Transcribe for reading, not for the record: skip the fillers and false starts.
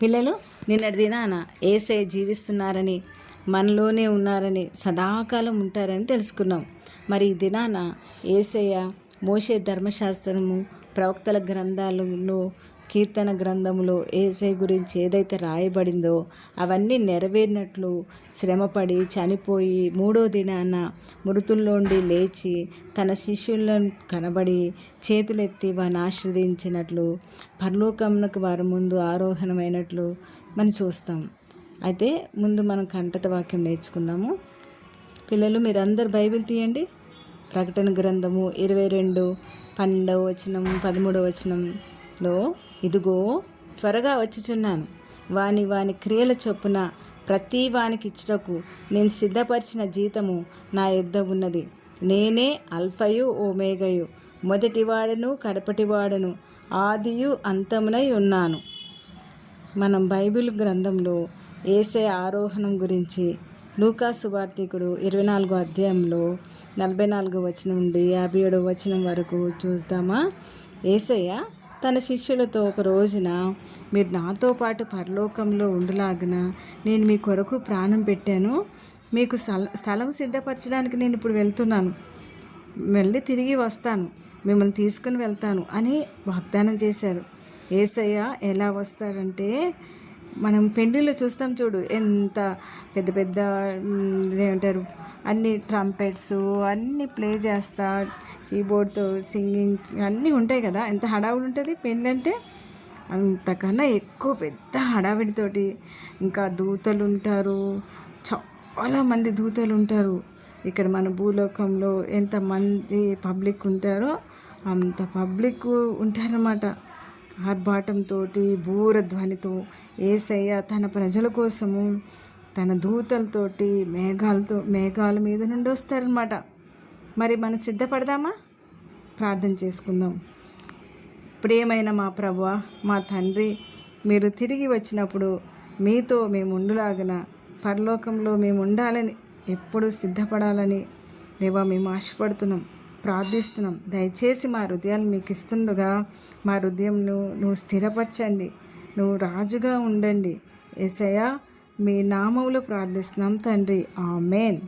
పిల్లలు నిన్నటి దినాన యేసయ్య జీవిస్తున్నారని, మనలోనే ఉన్నారని, సదాకాలం ఉంటారని తెలుసుకున్నాం. మరి ఈ దినాన యేసయ్య మోషే ధర్మశాస్త్రము, ప్రవక్తల గ్రంథాలలో, కీర్తన గ్రంథములో యేసయ్య గురించి ఏదైతే రాయబడిందో అవన్నీ నెరవేరినట్లు శ్రమపడి చనిపోయి మూడో దినాన మృతుల్లోండి లేచి తన శిష్యులను కనబడి చేతులెత్తి వారిని ఆశీర్వదించినట్లు పరలోకమునకు వారి ముందు ఆరోహణమైనట్లు మనం చూస్తాం. అయితే ముందు మనం కంఠత వాక్యం నేర్చుకుందాము. పిల్లలు మీరందరు బైబిల్ తీయండి. ప్రకటన గ్రంథము 22:12 వచనం 13 వచనంలో, ఇదిగో త్వరగా వచ్చుచున్నాను, వాని క్రియల చొప్పున ప్రతి వానికి ఇచ్చుటకు నేను సిద్ధపరిచిన జీతము నా యొద్ద ఉన్నది. నేనే అల్ఫయు ఓమేగయు, మొదటివాడను కడపటివాడను, ఆదియు అంతమునై ఉన్నాను. మనం బైబిల్ గ్రంథంలో యేసయ్య ఆరోహణం గురించి లూకా సువార్తికుడు 24వ అధ్యాయంలో 44వ వచనం నుండి 57వ వచనం వరకు చూద్దామా. యేసయ్య తన శిష్యులతో ఒక రోజున, మీరు నాతో పాటు పరలోకంలో ఉండులాగున నేను మీ కొరకు ప్రాణం పెట్టాను, మీకు స్థలం సిద్ధపరచడానికి నేను ఇప్పుడు వెళ్తున్నాను, వెళ్ళి తిరిగి వస్తాను, మిమ్మల్ని తీసుకుని వెళ్తాను అని వాగ్దానం చేశారు. యేసయ్య ఎలా వస్తారంటే, మనం పెండ్లిలో చూస్తాం చూడు, ఎంత పెద్ద పెద్ద ఏమంటారు అన్ని ట్రంపెట్స్ అన్నీ ప్లే చేస్తా, కీబోర్డ్తో సింగింగ్ అన్నీ ఉంటాయి కదా, ఎంత హడావుడి ఉంటుంది పెళ్ళి అంటే. అంతకన్నా ఎక్కువ పెద్ద హడావిడితోటి ఇంకా దూతలు ఉంటారు, చాలామంది దూతలు ఉంటారు. ఇక్కడ మన భూలోకంలో ఎంతమంది పబ్లిక్ ఉంటారో అంత పబ్లిక్ ఉంటారన్నమాట. ఆర్భాటంతో, బూరధ్వనితో యేసయ్య తన ప్రజల కోసము తన దూతలతోటి మేఘాల మీద నుండి వస్తారనమాట. మరి మనం సిద్ధపడదామా? ప్రార్థన చేసుకుందాం. ప్రియమైన మా ప్రభువా, మా తండ్రి, మీరు తిరిగి వచ్చినప్పుడు మీతో మేము ఉండులాగిన పరలోకంలో మేము ఉండాలని, ఎప్పుడు సిద్ధపడాలని దేవా మేము ఆశపడుతున్నాం, ప్రార్థిస్తున్నాం. దయచేసి మా హృదయాలు మీకు ఇస్తుండగా మా హృదయంను నువ్వు స్థిరపరచండి, నువ్వు రాజుగా ఉండండి. యేసయ్య మీ నామములో ప్రార్థిస్తున్నాం తండ్రి, ఆమేన్.